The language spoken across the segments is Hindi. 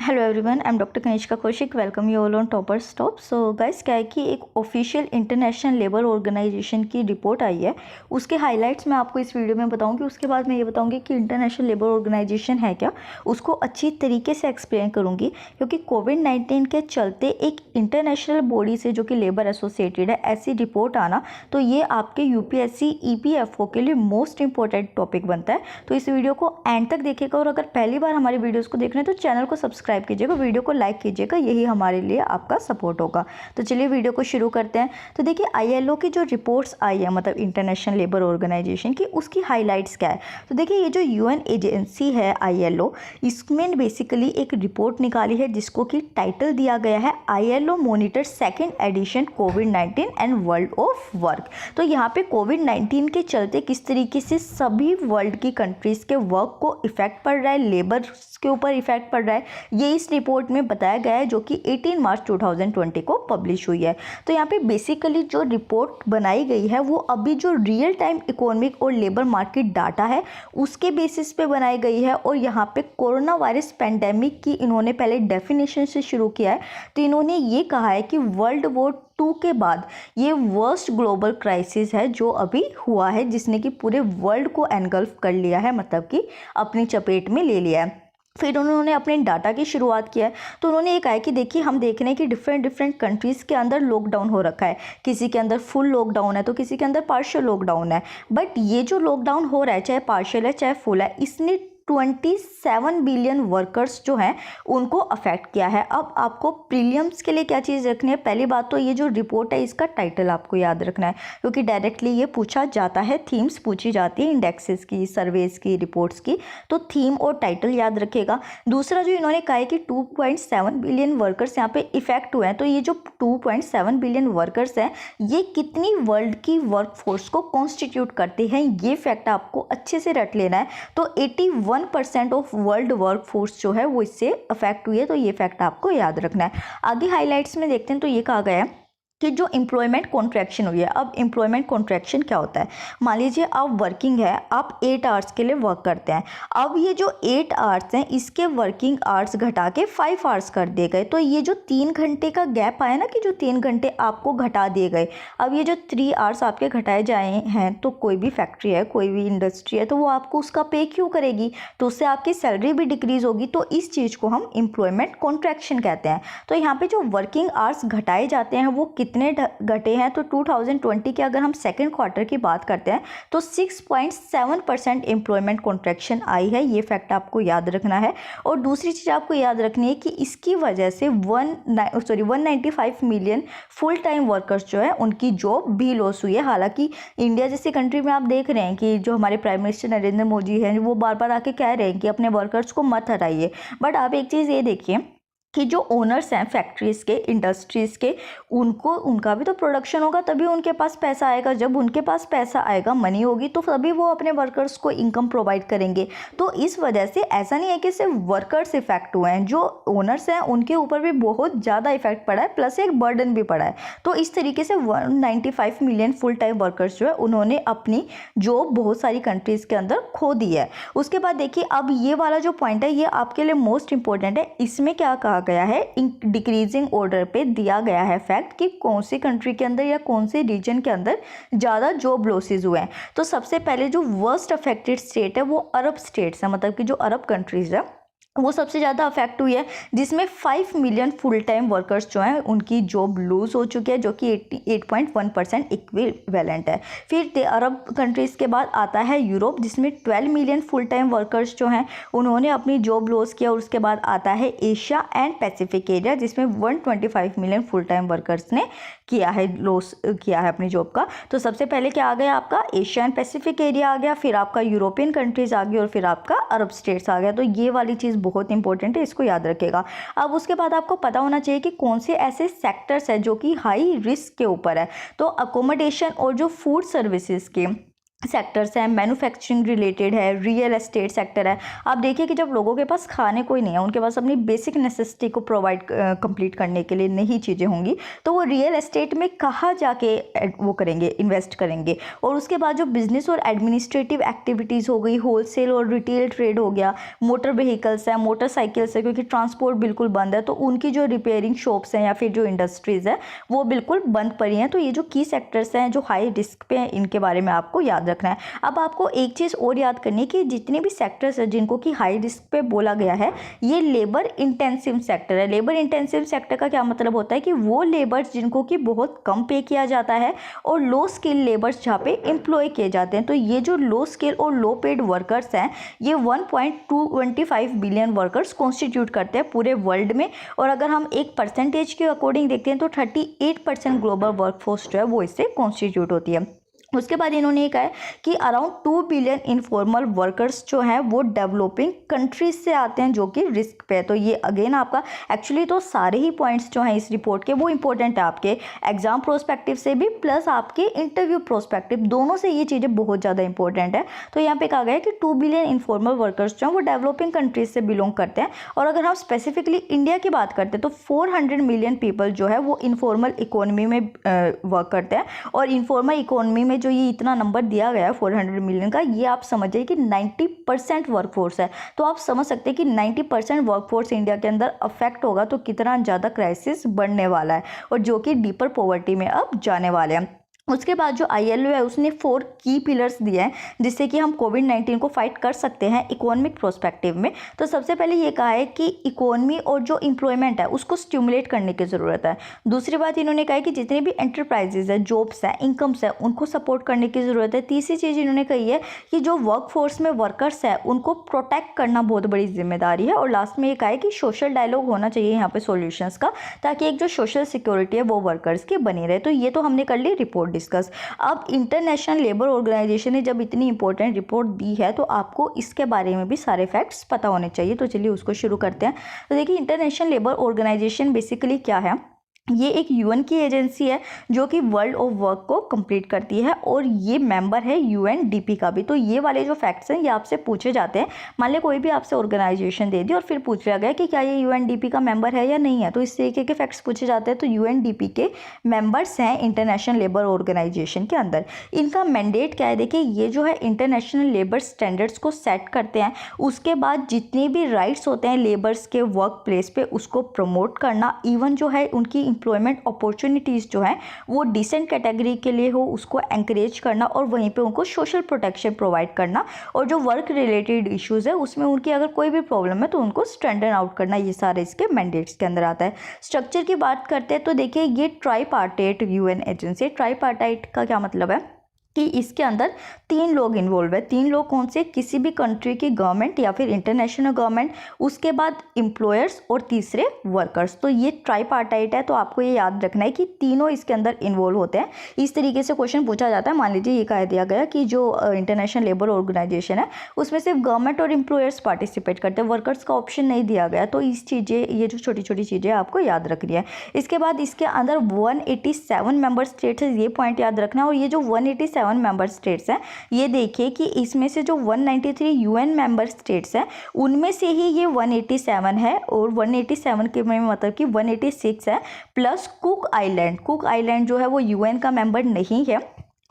Hello everyone, I am doctor Kanishka Kaushik. Welcome you all on topper stop. So guys, क्या है कि एक ऑफिशियल इंटरनेशनल लेबर ऑर्गेनाइजेशन की रिपोर्ट आई है, उसके हाइलाइट्स मैं आपको इस वीडियो में बताऊंगी। उसके बाद मैं ये बताऊंगी कि इंटरनेशनल लेबर ऑर्गेनाइजेशन है क्या, उसको अच्छी तरीके से एक्सप्लेन करूंगी। क्योंकि कोविड-19 के चलते एक इंटरनेशनल बॉडी से जो कि लेबर एसोसिएटेड है, ऐसी रिपोर्ट आना, तो ये आपके यूपीएससी ईपीएफओ के लिए मोस्ट इंपॉर्टेंट टॉपिक बनता है। तो इस वीडियो को एंड तक देखिएगा, और अगर पहली बार हमारी वीडियोज़ को देख रहे हैं तो चैनल को सब्सक्राइब कीजिएगा, वीडियो को लाइक कीजिएगा, यही हमारे लिए आपका सपोर्ट होगा। तो चलिए वीडियो को शुरू करते हैं। तो देखिए, आईएलओ की जो रिपोर्ट्स आई है, मतलब इंटरनेशनल लेबर ऑर्गेनाइजेशन की, उसकी हाइलाइट्स क्या है। तो देखिए, ये जो यूएन एजेंसी है आईएलओ, इसमें बेसिकली एक रिपोर्ट निकाली है जिसको कि टाइटल दिया गया है ILO monitor second edition covid and world of work. तो यहाँ पे कोविड-19 के चलते किस तरीके से सभी वर्ल्ड की कंट्रीज के वर्क को इफेक्ट पड़ रहा है, लेबर के ऊपर इफेक्ट पड़ रहा है, ये इस रिपोर्ट में बताया गया है, जो कि 18 मार्च 2020 को पब्लिश हुई है। तो यहाँ पे बेसिकली जो रिपोर्ट बनाई गई है वो अभी जो रियल टाइम इकोनॉमिक और लेबर मार्केट डाटा है उसके बेसिस पे बनाई गई है। और यहाँ पे कोरोना वायरस पेंडेमिक की इन्होंने पहले डेफिनेशन से शुरू किया है। तो इन्होंने ये कहा है कि वर्ल्ड वॉर 2 के बाद ये वर्स्ट ग्लोबल क्राइसिस है जो अभी हुआ है, जिसने कि पूरे वर्ल्ड को एनगल्फ कर लिया है, मतलब कि अपनी चपेट में ले लिया है। फिर उन्होंने अपने डाटा की शुरुआत किया है। तो उन्होंने ये कहा है कि देखिए, हम देख रहे हैं कि डिफरेंट कंट्रीज़ के अंदर लॉकडाउन हो रखा है, किसी के अंदर फुल लॉकडाउन है तो किसी के अंदर पार्शियल लॉकडाउन है। बट ये जो लॉकडाउन हो रहा है, चाहे पार्शियल है चाहे फुल है, इसने 27 बिलियन वर्कर्स जो हैं उनको अफेक्ट किया है। अब आपको प्रीलिम्स के लिए क्या चीज़ रखनी है, पहली बात तो ये जो रिपोर्ट है इसका टाइटल आपको याद रखना है, क्योंकि डायरेक्टली ये पूछा जाता है, थीम्स पूछी जाती है इंडेक्सेस की, सर्वेज की, रिपोर्ट्स की, तो थीम और टाइटल याद रखेगा। दूसरा जो इन्होंने कहा है कि 2.7 बिलियन वर्कर्स यहाँ पे इफेक्ट हुए हैं। तो ये जो 2.7 बिलियन वर्कर्स हैं, ये कितनी वर्ल्ड की वर्कफोर्स को कॉन्स्टिट्यूट करते हैं, ये फैक्ट आपको अच्छे से रट लेना है। तो 81% ऑफ वर्ल्ड वर्कफोर्स जो है वो इससे अफेक्ट हुई है, तो ये फैक्ट आपको याद रखना है। आगे हाइलाइट्स में देखते हैं तो ये कहा गया है कि जो एम्प्लॉयमेंट कॉन्ट्रैक्शन हुई है। अब एम्प्लॉयमेंट कॉन्ट्रैक्शन क्या होता है, मान लीजिए आप वर्किंग है, आप 8 आवर्स के लिए वर्क करते हैं। अब ये जो 8 आवर्स हैं इसके वर्किंग आवर्स घटा के 5 आवर्स कर दिए गए। तो ये जो 3 घंटे का गैप आया ना, कि जो 3 घंटे आपको घटा दिए गए, अब ये जो 3 आवर्स आपके घटाए जाए हैं, तो कोई भी फैक्ट्री है, कोई भी इंडस्ट्री है, तो वो आपको उसका पे क्यों करेगी, तो उससे आपकी सैलरी भी डिक्रीज होगी। तो इस चीज़ को हम एम्प्लॉयमेंट कॉन्ट्रैक्शन कहते हैं। तो यहाँ पे जो वर्किंग आवर्स घटाए जाते हैं वो कितने घटे हैं, तो 2020 के अगर हम सेकेंड क्वार्टर की बात करते हैं तो 6.7% एम्प्लॉयमेंट कॉन्ट्रैक्शन आई है, ये फैक्ट आपको याद रखना है। और दूसरी चीज़ आपको याद रखनी है कि इसकी वजह से 195 मिलियन फुल टाइम वर्कर्स जो है उनकी जॉब भी लॉस हुई है। हालांकि इंडिया जैसी कंट्री में आप देख रहे हैं कि जो हमारे प्राइम मिनिस्टर नरेंद्र मोदी हैं वो बार बार आके कह रहे हैं कि अपने वर्कर्स को मत हटाइए। बट आप एक चीज़ ये देखिए कि जो ओनर्स हैं फैक्ट्रीज़ के, इंडस्ट्रीज़ के, उनका भी तो प्रोडक्शन होगा, तभी उनके पास पैसा आएगा। जब उनके पास पैसा आएगा, मनी होगी, तो तभी वो अपने वर्कर्स को इनकम प्रोवाइड करेंगे। तो इस वजह से ऐसा नहीं है कि सिर्फ वर्कर्स इफेक्ट हुए हैं, जो ओनर्स हैं उनके ऊपर भी बहुत ज़्यादा इफेक्ट पड़ा है, प्लस एक बर्डन भी पड़ा है। तो इस तरीके से 195 मिलियन फुल टाइम वर्कर्स जो है उन्होंने अपनी जॉब बहुत सारी कंट्रीज़ के अंदर खो दी है। उसके बाद देखिए, अब ये वाला जो पॉइंट है ये आपके लिए मोस्ट इंपॉर्टेंट है। इसमें क्या कहा गया है, डिक्रीजिंग ऑर्डर पे दिया गया है फैक्ट कि कौन सी कंट्री के अंदर या कौन से रीजन के अंदर ज़्यादा जॉब लॉसेज हुए हैं। तो सबसे पहले जो वर्स्ट अफेक्टेड स्टेट है वो अरब स्टेट्स है, मतलब कि जो अरब कंट्रीज़ है वो सबसे ज़्यादा अफेक्ट हुई है, जिसमें 5 मिलियन फुल टाइम वर्कर्स जो हैं उनकी जॉब लूज हो चुकी है, जो कि 8.1% इक्विवेलेंट है। फिर अरब कंट्रीज़ के बाद आता है यूरोप, जिसमें 12 मिलियन फुल टाइम वर्कर्स जो हैं उन्होंने अपनी जॉब लॉस किया। और उसके बाद आता है एशिया एंड पैसिफिक एरिया, जिसमें 125 मिलियन फुल टाइम वर्कर्स ने किया है, लॉस किया है अपनी जॉब का। तो सबसे पहले क्या आ गया, आपका एशिया एंड पैसिफिक एरिया आ गया, फिर आपका यूरोपियन कंट्रीज़ आ गई, और फिर आपका अरब स्टेट्स आ गया। तो ये वाली चीज़ बहुत इंपॉर्टेंट है, इसको याद रखेगा। अब उसके बाद आपको पता होना चाहिए कि कौन से ऐसे सेक्टर्स हैं जो कि हाई रिस्क के ऊपर है। तो अकोमोडेशन और जो फूड सर्विसेज के सेक्टर्स हैं, मैन्युफैक्चरिंग रिलेटेड है, रियल एस्टेट सेक्टर है। आप देखिए कि जब लोगों के पास खाने कोई नहीं है, उनके पास अपनी बेसिक नेसेसिटी को प्रोवाइड कंप्लीट करने के लिए नहीं चीज़ें होंगी, तो वो रियल एस्टेट में कहाँ जाके वो करेंगे, इन्वेस्ट करेंगे। और उसके बाद जो बिजनेस और एडमिनिस्ट्रेटिव एक्टिविटीज़ हो गई, होलसेल और रिटेल ट्रेड हो गया, मोटर व्हीकल्स हैं, मोटरसाइकिल्स है, क्योंकि ट्रांसपोर्ट बिल्कुल बंद है, तो उनकी जो रिपेयरिंग शॉप्स हैं या फिर जो इंडस्ट्रीज़ है वो बिल्कुल बंद पड़ी हैं। तो ये जो की सेक्टर्स हैं जो हाई रिस्क पे हैं, इनके बारे में आपको याद रखना है। अब आपको एक चीज़ और याद करनी है कि जितने भी सेक्टर्स हैं जिनको कि हाई रिस्क पे बोला गया है, ये लेबर इंटेंसिव सेक्टर है। लेबर इंटेंसिव सेक्टर का क्या मतलब होता है कि वो लेबर्स जिनको कि बहुत कम पे किया जाता है और लो स्किल लेबर्स जहाँ पे एम्प्लॉय किए जाते हैं। तो ये जो लो स्किल और लो पेड वर्कर्स हैं, ये 1.225 बिलियन वर्कर्स कॉन्स्टिट्यूट करते हैं पूरे वर्ल्ड में। और अगर हम एक परसेंटेज के अकॉर्डिंग देखते हैं तो 38% ग्लोबल वर्कफोर्स जो है वो इससे कॉन्स्टिट्यूट होती है। उसके बाद इन्होंने ये कहा है कि अराउंड 2 बिलियन इनफॉर्मल वर्कर्स जो हैं वो डेवलपिंग कंट्रीज से आते हैं जो कि रिस्क पे है। तो ये अगेन आपका एक्चुअली तो सारे ही पॉइंट्स जो हैं इस रिपोर्ट के वो इंपॉर्टेंट है आपके एग्जाम प्रोस्पेक्टिव से भी, प्लस आपके इंटरव्यू प्रोस्पेक्टिव, दोनों से ये चीज़ें बहुत ज़्यादा इंपॉर्टेंट है। तो यहाँ पे कहा गया है कि 2 बिलियन इनफॉर्मल वर्कर्स जो हैं वो डेवलपिंग कंट्रीज से बिलोंग करते हैं। और अगर हम स्पेसिफिकली इंडिया की बात करते हैं तो 400 मिलियन पीपल जो है वो इनफॉर्मल इकोनॉमी में वर्क करते हैं। और इनफॉर्मल इकोनॉमी में जो ये इतना नंबर दिया गया है 400 मिलियन का, ये आप समझिए कि 90% वर्कफोर्स है। तो आप समझ सकते हैं कि 90% वर्कफोर्स इंडिया के अंदर अफेक्ट होगा तो कितना ज़्यादा क्राइसिस बढ़ने वाला है, और जो कि डीपर पॉवर्टी में अब जाने वाले हैं। उसके बाद जो ILO है उसने 4 की पिलर्स दिए हैं जिससे कि हम कोविड-19 को फाइट कर सकते हैं इकोनॉमिक प्रोस्पेक्टिव में। तो सबसे पहले ये कहा है कि इकोनॉमी और जो एम्प्लॉयमेंट है उसको स्टिमुलेट करने की ज़रूरत है। दूसरी बात इन्होंने कहा है कि जितने भी एंटरप्राइजेज है, जॉब्स हैं, इनकम्स है, उनको सपोर्ट करने की ज़रूरत है। तीसरी चीज़ इन्होंने कही है कि जो वर्कफोर्स में वर्कर्स है उनको प्रोटेक्ट करना बहुत बड़ी जिम्मेदारी है। और लास्ट में ये कहा है कि सोशल डायलॉग होना चाहिए यहाँ पे सॉल्यूशंस का, ताकि एक जो सोशल सिक्योरिटी है वो वर्कर्स की बनी रहे। तो ये तो हमने कर ली रिपोर्ट डिस्कस। अब इंटरनेशनल लेबर ऑर्गेनाइजेशन ने जब इतनी इंपॉर्टेंट रिपोर्ट दी है तो आपको इसके बारे में भी सारे फैक्ट्स पता होने चाहिए। तो चलिए उसको शुरू करते हैं। तो देखिए, इंटरनेशनल लेबर ऑर्गेनाइजेशन बेसिकली क्या है। ये एक UN की एजेंसी है जो कि वर्ल्ड ऑफ वर्क को कंप्लीट करती है, और ये मेंबर है UNDP का भी। तो ये वाले जो फैक्ट्स हैं ये आपसे पूछे जाते हैं। मान ली कोई भी आपसे ऑर्गेनाइजेशन दे दी और फिर पूछ लिया गया कि क्या ये UNDP का मेंबर है या नहीं है, तो इस तरीके के फैक्ट्स पूछे जाते हैं। तो UNDP के मेंबर्स हैं इंटरनेशनल लेबर ऑर्गेनाइजेशन के अंदर। इनका मैंडेट क्या है, देखिए ये जो है इंटरनेशनल लेबर स्टैंडर्ड्स को सेट करते हैं। उसके बाद जितने भी राइट्स होते हैं लेबर्स के वर्क प्लेस पे उसको प्रमोट करना, इवन जो है उनकी एम्प्लॉयमेंट अपॉर्चुनिटीज़ जो हैं वो डिसेंट कैटेगरी के लिए हो उसको एंकरेज करना, और वहीं पे उनको सोशल प्रोटेक्शन प्रोवाइड करना, और जो वर्क रिलेटेड इश्यूज़ है उसमें उनकी अगर कोई भी प्रॉब्लम है तो उनको स्ट्रेंथन आउट करना। ये सारे इसके मैंडेट्स के अंदर आता है। स्ट्रक्चर की बात करते हैं तो देखिए ये ट्राईपार्टाइट UN एजेंसी। ट्राईपार्टाइट का क्या मतलब है कि इसके अंदर 3 लोग इन्वॉल्व है। 3 लोग कौन से, किसी भी कंट्री की गवर्नमेंट या फिर इंटरनेशनल गवर्नमेंट, उसके बाद एम्प्लॉयर्स और तीसरे वर्कर्स। तो ये ट्राईपार्टाइट है। तो आपको ये याद रखना है कि तीनों इसके अंदर इन्वॉल्व होते हैं। इस तरीके से क्वेश्चन पूछा जाता है। मान लीजिए ये कह दिया गया कि जो इंटरनेशनल लेबर ऑर्गेनाइजेशन है उसमें सिर्फ गवर्नमेंट और एम्प्लॉयर्स पार्टिसिपेट करते हैं, वर्कर्स का ऑप्शन नहीं दिया गया। तो इस चीज़ें, ये जो छोटी छोटी चीज़ें आपको याद रखनी है। इसके बाद इसके अंदर 187 मेंबर स्टेट्स है, ये पॉइंट याद रखना है। और ये जो 187 मेंबर स्टेट्स हैं, ये देखिए कि इसमें से जो 193 UN मेंबर स्टेट्स हैं उनमें से ही ये 187 है, और 187 के में मतलब कि 186 है, plus cook island. Cook island जो है वो UN का मेंबर नहीं है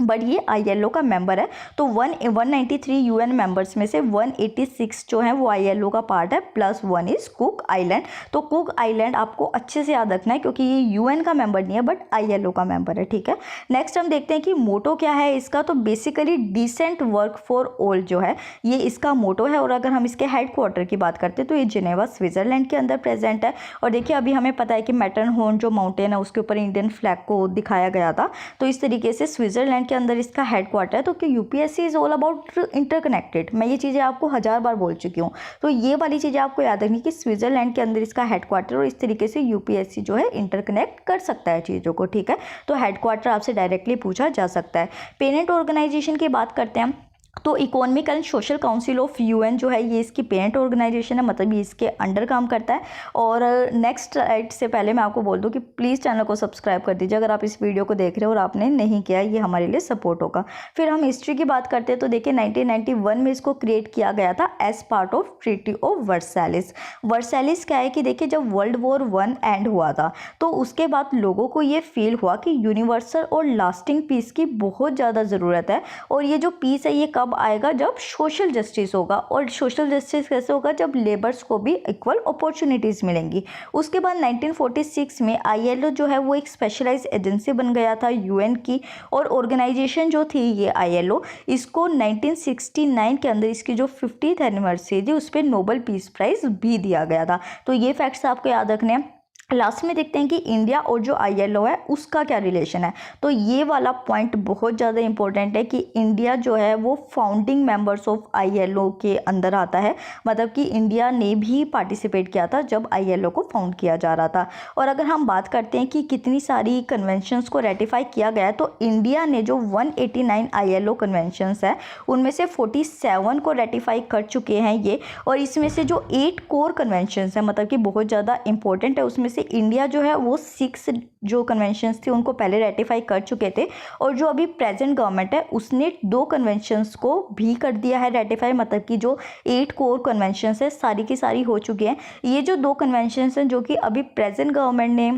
बट ये ILO का मेंबर है। तो 193 UN मेंबर्स में से 186 जो है वो ILO का पार्ट है, प्लस 1 इज कुक आइलैंड। तो कुक आइलैंड आपको अच्छे से याद रखना है क्योंकि ये UN का मेंबर नहीं है बट ILO का मेंबर है, ठीक है। नेक्स्ट हम देखते हैं कि मोटो क्या है इसका। तो basically decent work for all जो है ये इसका मोटो है। और अगर हम इसके हेडक्वार्टर की बात करते हैं तो ये जिनेवा स्विट्जरलैंड के अंदर प्रेजेंट है। और देखिए अभी हमें पता है कि मैटरहॉर्न जो माउंटेन है उसके ऊपर इंडियन फ्लैग को दिखाया गया था। तो इस तरीके से स्विट्जरलैंड के अंदर इसका हेडक्वार्टर है। तो कि UPSC is all about interconnected, मैं ये चीज़ें आपको 1000 बार बोल चुकी हूँ। तो ये वाली चीज़ें आपको याद रखनी कि स्विट्जरलैंड के अंदर इसका हेडक्वार्टर, और इस तरीके से UPSC जो है इंटरकनेक्ट कर सकता है चीज़ों को, ठीक है। तो हेडक्वार्टर आपसे डायरेक्टली पूछा जा सकता है। पेरेंट ऑर्गेनाइजेशन की बात करते हैं। तो economic and social council of UN जो है ये इसकी पेरेंट ऑर्गेनाइजेशन है, मतलब ये इसके अंडर काम करता है। और नेक्स्ट स्लाइड से पहले मैं आपको बोल दूं कि प्लीज़ चैनल को सब्सक्राइब कर दीजिए अगर आप इस वीडियो को देख रहे हो और आपने नहीं किया, ये हमारे लिए सपोर्ट होगा। फिर हम हिस्ट्री की बात करते हैं तो देखिए 1991 में इसको क्रिएट किया गया था as part of treaty of Versailles. Versailles क्या है कि देखिए जब वर्ल्ड वॉर 1 एंड हुआ था तो उसके बाद लोगों को ये फील हुआ कि यूनिवर्सल और लास्टिंग पीस की बहुत ज़्यादा ज़रूरत है। और ये जो पीस है ये कब आएगा, जब सोशल जस्टिस होगा। और सोशल जस्टिस कैसे होगा, जब लेबर्स को भी इक्वल अपॉर्चुनिटीज़ मिलेंगी। उसके बाद 1946 में आईएलओ जो है वो एक स्पेशलाइज एजेंसी बन गया था यूएन की। और ऑर्गेनाइजेशन जो थी ये आईएलओ, इसको 1969 के अंदर इसकी जो 50th एनिवर्सरी थी उस पर नोबेल पीस प्राइज़ भी दिया गया था। तो ये फैक्ट्स आपको याद रखने हैं। लास्ट में देखते हैं कि इंडिया और जो आईएलओ है उसका क्या रिलेशन है। तो ये वाला पॉइंट बहुत ज़्यादा इंपॉर्टेंट है कि इंडिया जो है वो फाउंडिंग मेंबर्स ऑफ आईएलओ के अंदर आता है, मतलब कि इंडिया ने भी पार्टिसिपेट किया था जब आईएलओ को फाउंड किया जा रहा था। और अगर हम बात करते हैं कि कितनी सारी कन्वेंशंस को रेटिफाई किया गया है, तो इंडिया ने जो 189 आईएलओ कन्वेंशंस है उनमें से 47 को रेटिफाई कर चुके हैं ये। और इसमें से जो 8 कोर कन्वेंशंस है, मतलब कि बहुत ज़्यादा इंपॉर्टेंट है, उसमें से इंडिया जो है वो 6 जो कन्वेंशंस थे उनको पहले रेटिफाई कर चुके थे। और जो अभी प्रेजेंट गवर्नमेंट है उसने 2 कन्वेंशंस को भी कर दिया है रेटिफाई, मतलब कि जो 8 कोर कन्वेंशंस है सारी की सारी हो चुकी हैं। ये जो 2 कन्वेंशंस हैं जो कि अभी प्रेजेंट गवर्नमेंट ने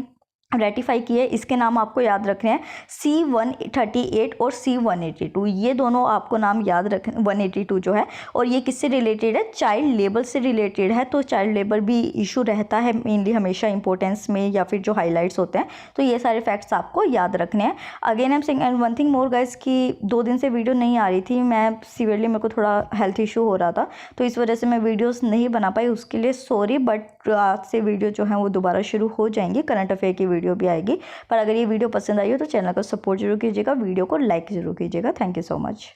रेटिफाई किए, इसके नाम आपको याद रखने हैं C-138 और C-182। ये दोनों आपको नाम याद रख 182 जो है, और ये किससे रिलेटेड है, चाइल्ड लेबर से रिलेटेड है। तो चाइल्ड लेबर भी इशू रहता है मेनली हमेशा इंपॉर्टेंस में या फिर जो हाईलाइट्स होते हैं। तो ये सारे फैक्ट्स आपको याद रखने हैं। Again I am saying and one thing more guys कि 2 दिन से वीडियो नहीं आ रही थी, मैं सीवियरली मेरे को थोड़ा हेल्थ इशू हो रहा था तो इस वजह से मैं वीडियोस नहीं बना पाई, उसके लिए सॉरी। बट आज से वीडियो जो है वो दोबारा शुरू हो जाएंगी, करंट अफेयर की वीडियो भी आएगी। पर अगर ये वीडियो पसंद आई हो तो चैनल को सपोर्ट जरूर कीजिएगा, वीडियो को लाइक जरूर कीजिएगा। Thank you so much.